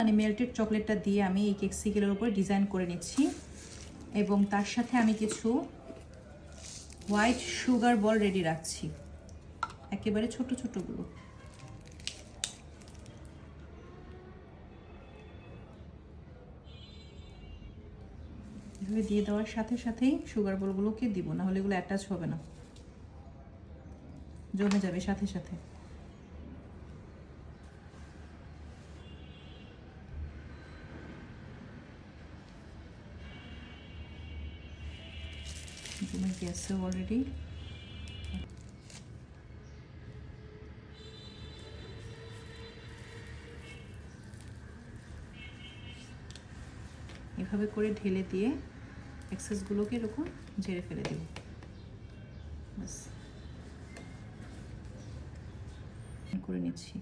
মানে মেল্টেড চকলেটটা দিয়ে আমি এই কেকসিকেলের উপরে ডিজাইন করে নিচ্ছি এবং তার সাথে আমি কিছু হোয়াইট সুগার বল রেডি রাখছি, একেবারে ছোট ছোটগুলো। এভাবে দিয়ে দেওয়ার সাথে সাথেই সুগার বলগুলোকে দিব, না হলে এগুলো অ্যাটাচ হবে না, জমে যাবে সাথে সাথে। জমে গেছে অলরেডি। এভাবে করে ঢেলে দিয়ে এক্সেসগুলোকে এরকম ঝেড়ে ফেলে দেব। বাস করে নিচ্ছি।